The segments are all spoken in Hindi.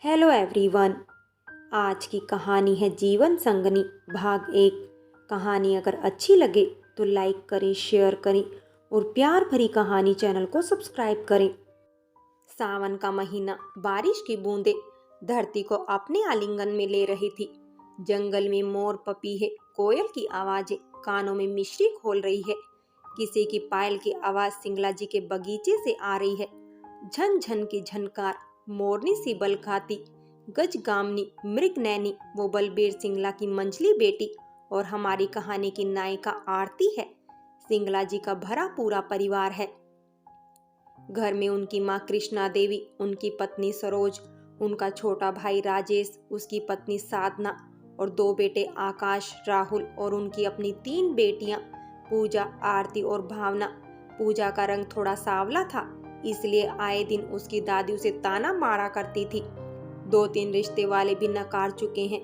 Hello everyone. आज की कहानी है जीवन संगनी भाग 1। कहानी अगर अच्छी लगे तो लाइक करें, शेयर करें और प्यार भरी कहानी चैनल को सब्सक्राइब करें। सावन का महीना, बारिश की बूंदें धरती को अपने आलिंगन में ले रही थी। जंगल में मोर, पपीहे, कोयल की आवाजें कानों में मिश्री खोल रही है। किसी की पायल की आवाज सिंगला जी के बगीचे से आ रही है। झन झन की झनकार, मोरनी सी बल खाती, गज गामनी, मृग नैनी वो बलबीर सिंगला की मंझली बेटी और हमारी कहानी की नायिका आरती है। सिंगला जी का भरा पूरा परिवार है। घर में उनकी माँ कृष्णा देवी, उनकी पत्नी सरोज, उनका छोटा भाई राजेश, उसकी पत्नी साधना और 2 बेटे आकाश, राहुल और उनकी अपनी 3 बेटियां पूजा, आरती और भावना। पूजा का रंग थोड़ा सांवला था, इसलिए आए दिन उसकी दादी उसे ताना मारा करती थी। 2-3 रिश्ते वाले भी नकार चुके हैं।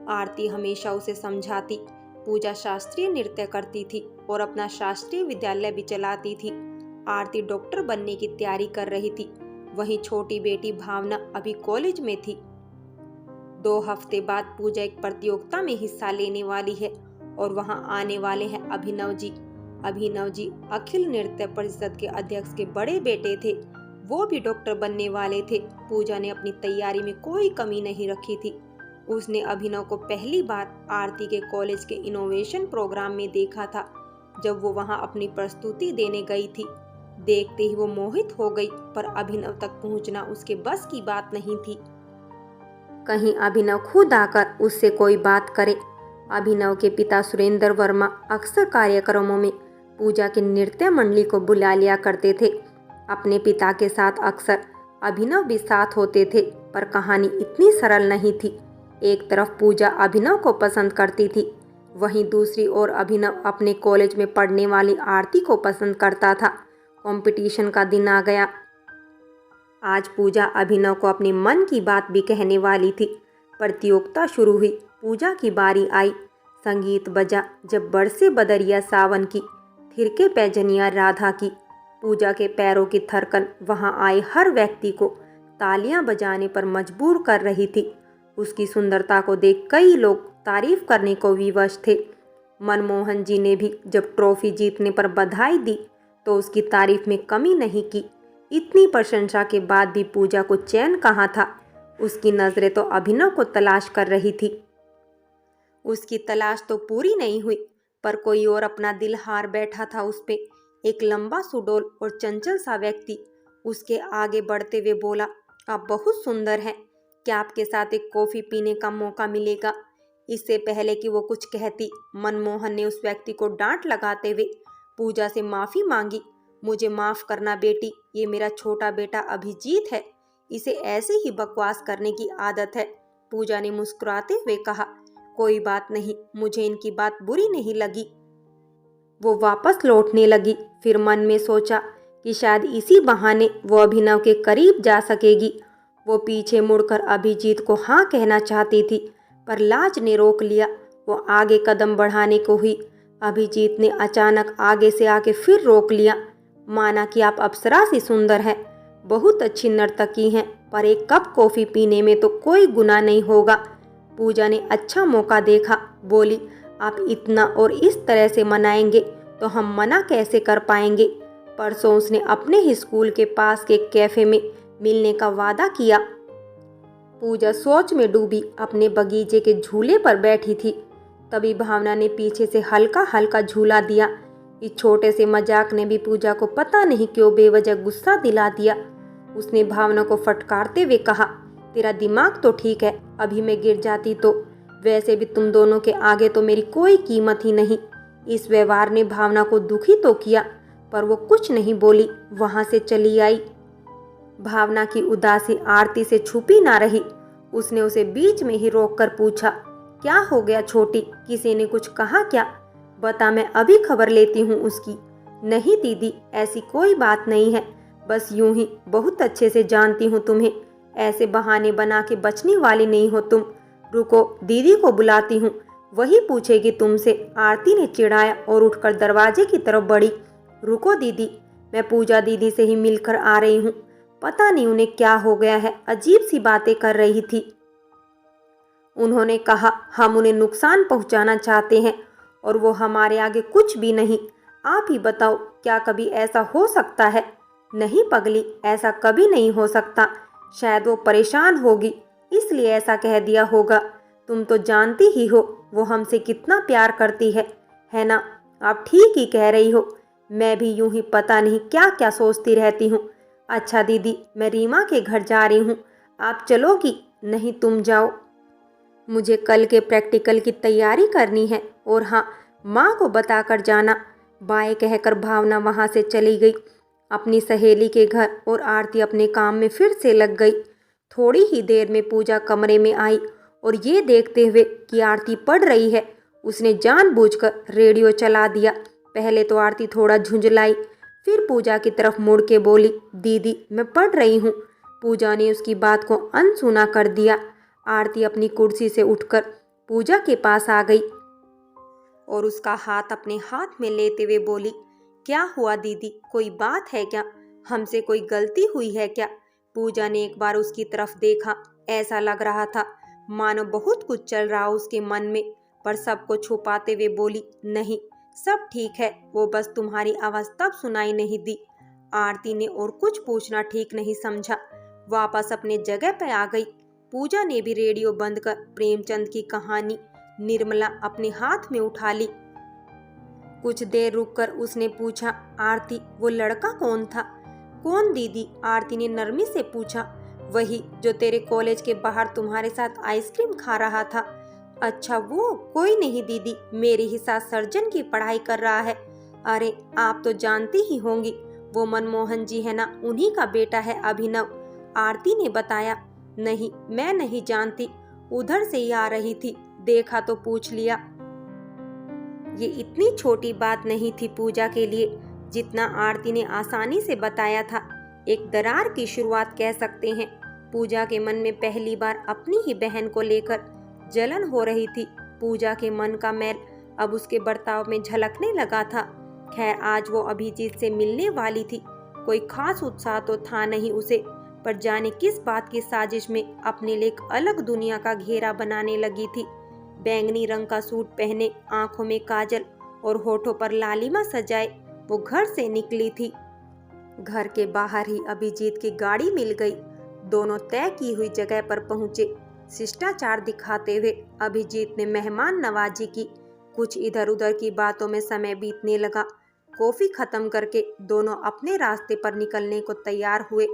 आरती हमेशा उसे समझाती। पूजा शास्त्रीय नृत्य करती थी और अपना शास्त्रीय विद्यालय भी चलाती थी। आरती डॉक्टर बनने की तैयारी कर रही थी। वहीं छोटी बेटी भावना अभी कॉलेज में थी। 2 हफ्ते बाद पूजा एक प्रतियोगिता में हिस्सा लेने वाली है और वहां आने वाले हैं अभिनव जी। अभिनव जी अखिल नृत्य परिषद के अध्यक्ष के बड़े बेटे थे। वो भी डॉक्टर बनने वाले थे। पूजा ने अपनी तैयारी में कोई कमी नहीं रखी थी। उसने अभिनव को पहली बार आरती के कॉलेज के इनोवेशन प्रोग्राम में देखा था, जब वो वहां अपनी प्रस्तुति देने गई थी। देखते ही वो मोहित हो गई, पर अभिनव तक पहुंचना उसके बस की बात नहीं थी। कहीं अभिनव खुद आकर उससे कोई बात करे। अभिनव के पिता सुरेंद्र वर्मा अक्सर कार्यक्रमों में पूजा की नृत्य मंडली को बुला लिया करते थे। अपने पिता के साथ अक्सर अभिनव भी साथ होते थे, पर कहानी इतनी सरल नहीं थी। एक तरफ पूजा अभिनव को पसंद करती थी, वहीं दूसरी ओर अभिनव अपने कॉलेज में पढ़ने वाली आरती को पसंद करता था। कंपटीशन का दिन आ गया। आज पूजा अभिनव को अपने मन की बात भी कहने वाली थी। प्रतियोगिता शुरू हुई। पूजा की बारी आई। संगीत बजा। जब बरसे बदरिया सावन की, थिरके पैजनिया राधा की। पूजा के पैरों की थरकन वहां आए हर व्यक्ति को तालियां बजाने पर मजबूर कर रही थी। उसकी सुंदरता को देख कई लोग तारीफ करने को विवश थे। मनमोहन जी ने भी जब ट्रॉफी जीतने पर बधाई दी तो उसकी तारीफ में कमी नहीं की। इतनी प्रशंसा के बाद भी पूजा को चैन कहाँ था। उसकी नजरें तो अभिनव को तलाश कर रही थी। उसकी तलाश तो पूरी नहीं हुई, पर कोई और अपना दिल हार बैठा था उस पे। एक लंबा सुडौल और चंचल सा व्यक्ति उसके आगे बढ़ते हुए बोला, आप बहुत सुंदर हैं, क्या आपके साथ एक कॉफी पीने का मौका मिलेगा? इससे पहले कि वो कुछ कहती, मनमोहन ने उस व्यक्ति को डांट लगाते हुए पूजा से माफी मांगी। मुझे माफ करना बेटी, ये मेरा छोटा बेटा अभिजीत है, इसे ऐसे ही बकवास करने की आदत है। पूजा ने मुस्कुराते हुए कहा, कोई बात नहीं, मुझे इनकी बात बुरी नहीं लगी। वो वापस लौटने लगी। फिर मन में सोचा कि शायद इसी बहाने वो अभिनव के करीब जा सकेगी। वो पीछे मुड़कर अभिजीत को हाँ कहना चाहती थी, पर लाज ने रोक लिया। वो आगे कदम बढ़ाने को हुई। अभिजीत ने अचानक आगे से आके फिर रोक लिया। माना कि आप अप्सरा सी सुंदर है, बहुत अच्छी नर्तकी हैं, पर एक कप कॉफी पीने में तो कोई गुनाह नहीं होगा। पूजा ने अच्छा मौका देखा, बोली, आप इतना और इस तरह से मनाएंगे तो हम मना कैसे कर पाएंगे? परसों उसने अपने ही स्कूल के पास के कैफे में मिलने का वादा किया। पूजा सोच में डूबी अपने बगीचे के झूले पर बैठी थी। तभी भावना ने पीछे से हल्का हल्का झूला दिया। इस छोटे से मजाक ने भी पूजा को पता नहीं क्यों बेवजह गुस्सा दिला दिया। उसने भावना को फटकारते हुए कहा, तेरा दिमाग तो ठीक है, अभी मैं गिर जाती तो। वैसे भी तुम दोनों के आगे तो मेरी कोई कीमत ही नहीं। इस व्यवहार ने भावना को दुखी तो किया, पर वो कुछ नहीं बोली, वहां से चली आई। भावना की उदासी आरती से छुपी ना रही। उसने उसे बीच में ही रोककर पूछा, क्या हो गया छोटी, किसी ने कुछ कहा क्या? बता, मैं अभी खबर लेती हूँ उसकी। नहीं दीदी, ऐसी कोई बात नहीं है, बस यूं ही, बहुत अच्छे से जानती हूँ तुम्हें, ऐसे बहाने बना के बचने वाली नहीं हो तुम। रुको, दीदी को बुलाती हूँ, वही पूछेगी तुमसे। आरती ने चिढ़ाया और उठकर दरवाजे की तरफ बढ़ी। रुको दीदी, मैं पूजा दीदी से ही मिलकर आ रही हूँ। पता नहीं उन्हें क्या हो गया है, अजीब सी बातें कर रही थी। उन्होंने कहा, हम उन्हें नुकसान पहुंचाना चाहते हैं और वो हमारे आगे कुछ भी नहीं। आप ही बताओ, क्या कभी ऐसा हो सकता है? नहीं पगली, ऐसा कभी नहीं हो सकता। शायद वो परेशान होगी इसलिए ऐसा कह दिया होगा। तुम तो जानती ही हो वो हमसे कितना प्यार करती है ना? आप ठीक ही कह रही हो। मैं भी यूं ही पता नहीं क्या क्या सोचती रहती हूँ। अच्छा दीदी, मैं रीमा के घर जा रही हूँ, आप चलोगी? नहीं, तुम जाओ, मुझे कल के प्रैक्टिकल की तैयारी करनी है। और हाँ, माँ को बताकर जाना। बाय कहकर भावना वहाँ से चली गई अपनी सहेली के घर और आरती अपने काम में फिर से लग गई। थोड़ी ही देर में पूजा कमरे में आई और ये देखते हुए कि आरती पढ़ रही है, उसने जानबूझकर रेडियो चला दिया। पहले तो आरती थोड़ा झुंझलाई, फिर पूजा की तरफ मुड़ के बोली, दीदी मैं पढ़ रही हूँ। पूजा ने उसकी बात को अनसुना कर दिया। आरती अपनी कुर्सी से उठकर पूजा के पास आ गई और उसका हाथ अपने हाथ में लेते हुए बोली, क्या हुआ दीदी, कोई बात है क्या? हमसे कोई गलती हुई है क्या? पूजा ने एक बार उसकी तरफ देखा। ऐसा लग रहा था मानो बहुत कुछ चल रहा उसके मन में, पर सबको छुपाते हुए बोली, नहीं सब ठीक है, वो बस तुम्हारी आवाज तब सुनाई नहीं दी। आरती ने और कुछ पूछना ठीक नहीं समझा, वापस अपने जगह पर आ गई। पूजा ने भी रेडियो बंद कर प्रेमचंद की कहानी निर्मला अपने हाथ में उठा ली। कुछ देर रुककर उसने पूछा, आरती वो लड़का कौन था? कौन दीदी? आरती ने नरमी से पूछा। वही जो तेरे कॉलेज के बाहर तुम्हारे साथ आइसक्रीम खा रहा था। अच्छा वो? कोई नहीं दीदी, मेरे ही साथ सर्जन की पढ़ाई कर रहा है। अरे आप तो जानती ही होंगी, वो मनमोहन जी है ना, उन्हीं का बेटा है अभिनव। आरती ने बताया। नहीं, मैं नहीं जानती, उधर से ही आ रही थी, देखा तो पूछ लिया। ये इतनी छोटी बात नहीं थी पूजा के लिए जितना आरती ने आसानी से बताया था। एक दरार की शुरुआत कह सकते हैं। पूजा के मन में पहली बार अपनी ही बहन को लेकर जलन हो रही थी। पूजा के मन का मैल अब उसके बर्ताव में झलकने लगा था। खैर आज वो अभिजीत से मिलने वाली थी। कोई खास उत्साह तो था नहीं उसे, पर जाने किस बात की साजिश में अपने लिए एक अलग दुनिया का घेरा बनाने लगी थी। बैंगनी रंग का सूट पहने, आंखों में काजल और होठों पर लालिमा सजाए वो घर से निकली थी। घर के बाहर ही अभिजीत की गाड़ी मिल गई। दोनों तय की हुई जगह पर पहुंचे। शिष्टाचार दिखाते हुए अभिजीत ने मेहमान नवाजी की। कुछ इधर उधर की बातों में समय बीतने लगा। कॉफी खत्म करके दोनों अपने रास्ते पर निकलने को तैयार हुए।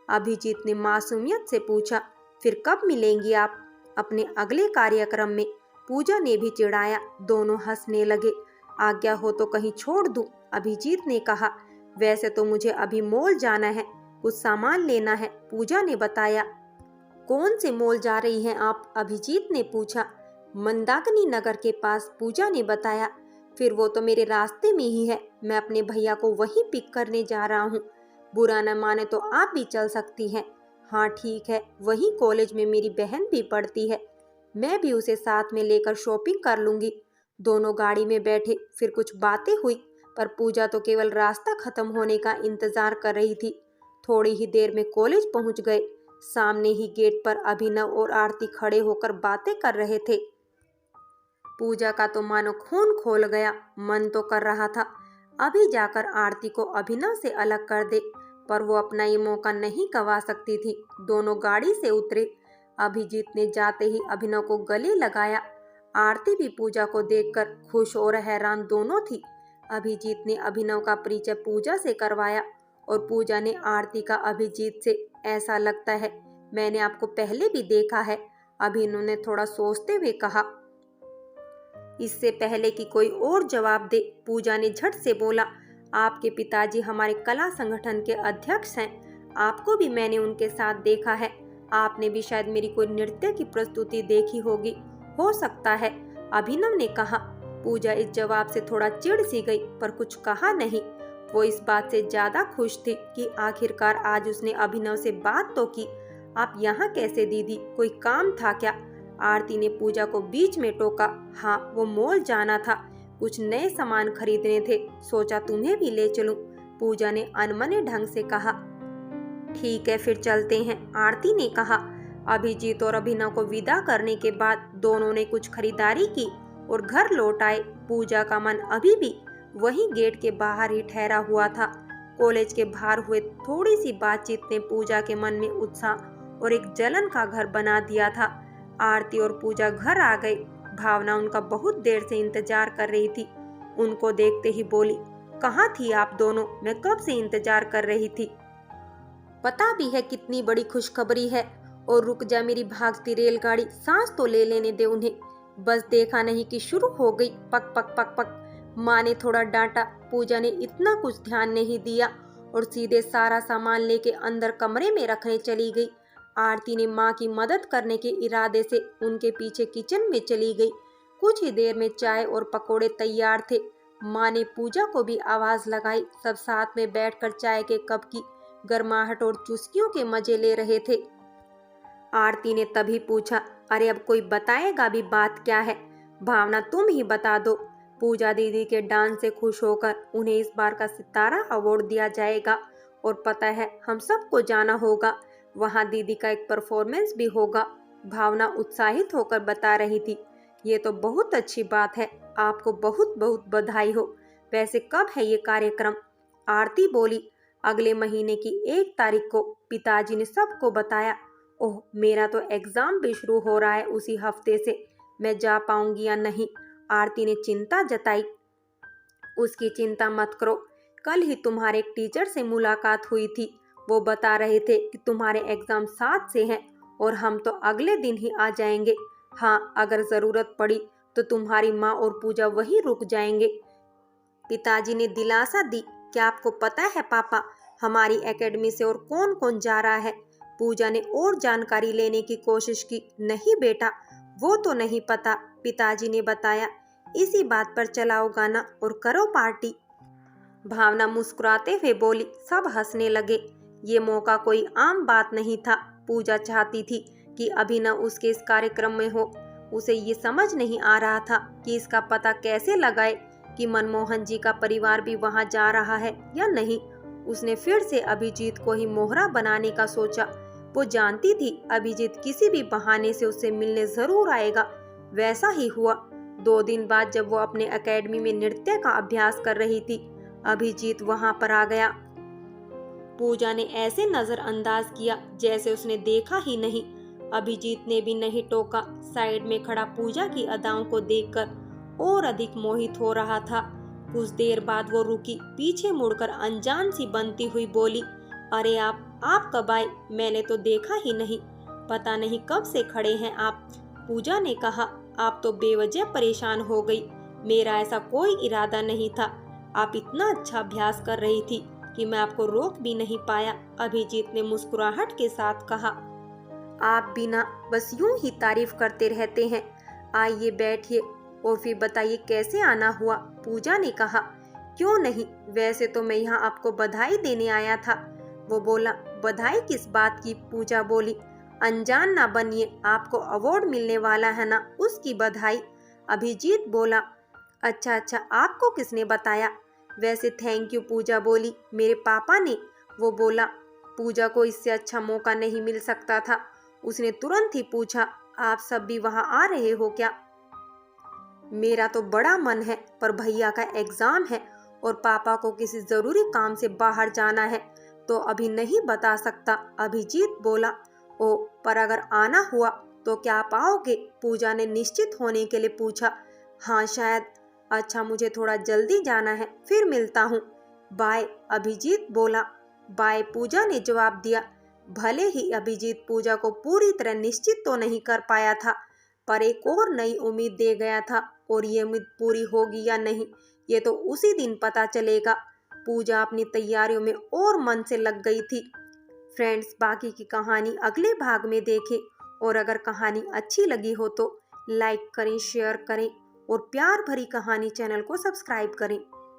अभिजीत ने मासूमियत से पूछा, फिर कब मिलेंगी आप? अपने अगले कार्यक्रम में। पूजा ने भी चिढ़ाया। दोनों हंसने लगे। आज्ञा हो तो कहीं छोड़ दूं, अभिजीत ने कहा। वैसे तो मुझे अभी मॉल जाना है, कुछ सामान लेना है, पूजा ने बताया। कौन से मॉल जा रही हैं आप? अभिजीत ने पूछा। मंदाकिनी नगर के पास, पूजा ने बताया। फिर वो तो मेरे रास्ते में ही है, मैं अपने भैया को वहीं पिक करने जा रहा हूँ। बुरा न माने तो आप भी चल सकती हैं। हाँ ठीक है, वहीं कॉलेज में मेरी बहन भी पढ़ती है, मैं भी उसे साथ में लेकर शॉपिंग कर लूंगी। दोनों गाड़ी में बैठे, फिर कुछ बातें हुई, पर पूजा तो केवल रास्ता खत्म होने का इंतजार कर रही थी। थोड़ी ही देर में कॉलेज पहुंच गए। सामने ही गेट पर अभिनव और आरती खड़े होकर बातें कर रहे थे। पूजा का तो मानो खून खोल गया, मन तो कर रहा था अभी जाकर आरती को अभिनव से अलग कर दे, पर वो अपना ये मौका नहीं गंवा सकती थी। दोनों गाड़ी से उतरे। अभिजीत ने जाते ही अभिनव को गले लगाया। आरती भी पूजा को देखकर खुश और हैरान दोनों थी। अभिजीत ने अभिनव का परिचय पूजा से करवाया और पूजा ने आरती का अभिजीत से। ऐसा लगता है मैंने आपको पहले भी देखा है, अभिनव ने थोड़ा सोचते हुए कहा। इससे पहले कि कोई और जवाब दे, पूजा ने झट से बोला, आपके पिताजी हमारे कला संगठन के अध्यक्ष हैं, आपको भी मैंने उनके साथ देखा है। आपने भी शायद मेरी कोई नृत्य की प्रस्तुति देखी होगी, हो सकता है, अभिनव ने कहा। पूजा इस जवाब से थोड़ा चिढ़ सी गई, पर कुछ कहा नहीं। वो इस बात से ज्यादा खुश थी कि आखिरकार आज उसने अभिनव से बात तो की। आप यहाँ कैसे दीदी, कोई काम था क्या? आरती ने पूजा को बीच में टोका। हाँ, वो मॉल जाना था, कुछ नए सामान खरीदने थे, सोचा तुम्हें भी ले चलूं, पूजा ने अनमने ढंग से कहा। ठीक है फिर चलते हैं, आरती ने कहा। अभिजीत और अभिनव को विदा करने के बाद दोनों ने कुछ खरीदारी की और घर लौट आए। पूजा का मन अभी भी वहीं गेट के बाहर ही ठहरा हुआ था। कॉलेज के बाहर हुए थोड़ी सी बातचीत ने पूजा के मन में उत्साह और एक जलन का घर बना दिया था। आरती और पूजा घर आ गई। भावना उनका बहुत देर से इंतजार कर रही थी। उनको देखते ही बोली, कहाँ थी आप दोनों? मैं कब से इंतजार कर रही थी। पता भी है कितनी बड़ी खुशखबरी है। और रुक जा मेरी भागती रेलगाड़ी, सांस तो ले लेने दे उन्हें। बस देखा नहीं कि शुरू हो गई, पक पक पक पक। माँ ने थोड़ा डांटा। पूजा ने इतना कुछ ध्यान नहीं दिया और सीधे सारा सामान लेके अंदर कमरे में रखने चली गई। आरती ने माँ की मदद करने के इरादे से उनके पीछे किचन में चली गई। कुछ ही देर में चाय और पकोड़े तैयार थे। माँ ने पूजा को भी आवाज लगाई। सब साथ में बैठकर चाय के कप की गर्माहट और चुस्कियों के मजे ले रहे थे। आरती ने तभी पूछा, अरे अब कोई बताएगा भी बात क्या है? भावना तुम ही बता दो। पूजा दीदी के डांस से खुश होकर उन्हें इस बार का सितारा अवार्ड दिया जाएगा और पता है हम सबको जाना होगा। वहाँ दीदी का एक परफॉर्मेंस भी होगा। भावना उत्साहित होकर बता रही थी। ये तो बहुत अच्छी बात है, आपको बहुत बहुत बधाई हो। वैसे कब है ये कार्यक्रम? आरती बोली, अगले महीने की 1 तारीख को। पिताजी ने सबको बताया। ओह, मेरा तो एग्जाम भी शुरू हो रहा है उसी हफ्ते से, मैं जा पाऊंगी या नहीं? आरती ने चिंता जताई। उसकी चिंता मत करो, कल ही तुम्हारे एक टीचर से मुलाकात हुई थी। वो बता रहे थे कि तुम्हारे एग्जाम 7 से हैं और हम तो अगले दिन ही आ जाएंगे। हाँ, अगर जरूरत पड़ी तो तुम्हारी माँ और पूजा वहीं रुक जाएंगे। पिताजी ने दिलासा दी। क्या आपको पता है पापा, हमारी एकेडमी से और कौन कौन जा रहा है? पूजा ने और जानकारी लेने की कोशिश की। नहीं बेटा, वो तो नहीं पता, पिताजी ने बताया। इसी बात पर चलाओ गाना और करो पार्टी। भावना मुस्कुराते हुए बोली। सब हंसने लगे। ये मौका कोई आम बात नहीं था। पूजा चाहती थी कि अभिनव उसके इस कार्यक्रम में हो। उसे ये समझ नहीं आ रहा था कि इसका पता कैसे लगाए कि मनमोहन जी का परिवार भी वहां जा रहा है या नहीं। उसने फिर से अभिजीत को ही मोहरा बनाने का सोचा। वो जानती थी अभिजीत किसी भी बहाने से उससे मिलने जरूर आएगा। वैसा ही हुआ। 2 दिन बाद जब वो अपने एकेडमी में नृत्य का अभ्यास कर रही थी, अभिजीत वहां पर आ गया। पूजा ने ऐसे नजरअंदाज किया जैसे उसने देखा ही नहीं। अभिजीत ने भी नहीं टोका। साइड में खड़ा पूजा की अदाओं को देखकर और अधिक मोहित हो रहा था। कुछ देर बाद वो रुकी, पीछे मुड़कर अनजान सी बनती हुई बोली, अरे आप कब आए? मैंने तो देखा ही नहीं। पता नहीं कब से खड़े हैं आप। पूजा ने कहा, आप तो बेवजह परेशान हो गई। मेरा ऐसा कोई इरादा नहीं था। आप इतना अच्छा अभ्यास कर रही थी कि मैं आपको रोक भी नहीं पाया। अभिजीत ने मुस्कुराहट के साथ कहा, आप बिना बस यूं ही तारीफ करते रहते हैं। आइए बैठिए और फिर बताइए कैसे आना हुआ। पूजा ने कहा, क्यों नहीं, वैसे तो मैं यहाँ आपको बधाई देने आया था। वो बोला, बधाई किस बात की? पूजा बोली, अनजान ना बनिए, आपको अवार्ड मिलने वाला है ना, उसकी बधाई। अभिजीत बोला, अच्छा अच्छा, आपको किसने बताया? वैसे थैंक यू, पूजा बोली, मेरे पापा ने। वो बोला, पूजा को इससे अच्छा मौका नहीं मिल सकता था। उसने तुरंत ही पूछा, आप सब भी वहां आ रहे हो क्या? मेरा तो बड़ा मन है, पर भैया का एग्जाम है और पापा को किसी जरूरी काम से बाहर जाना है, तो अभी नहीं बता सकता। अभिजीत बोला, ओ, पर अगर आना हुआ तो क्या आप आओगे? पूजा ने निश्चित होने के लिए पूछा। हाँ शायद। अच्छा, मुझे थोड़ा जल्दी जाना है, फिर मिलता हूँ। बाय, अभिजीत बोला। बाय, पूजा ने जवाब दिया। भले ही अभिजीत पूजा को पूरी तरह निश्चित तो नहीं कर पाया था, पर एक और नई उम्मीद दे गया था। और ये उम्मीद पूरी होगी या नहीं, ये तो उसी दिन पता चलेगा। पूजा अपनी तैयारियों में और मन से लग गई थी। फ्रेंड्स, बाकी की कहानी अगले भाग में देखें और अगर कहानी अच्छी लगी हो तो लाइक करें, शेयर करें और प्यार भरी कहानी चैनल को सब्सक्राइब करें।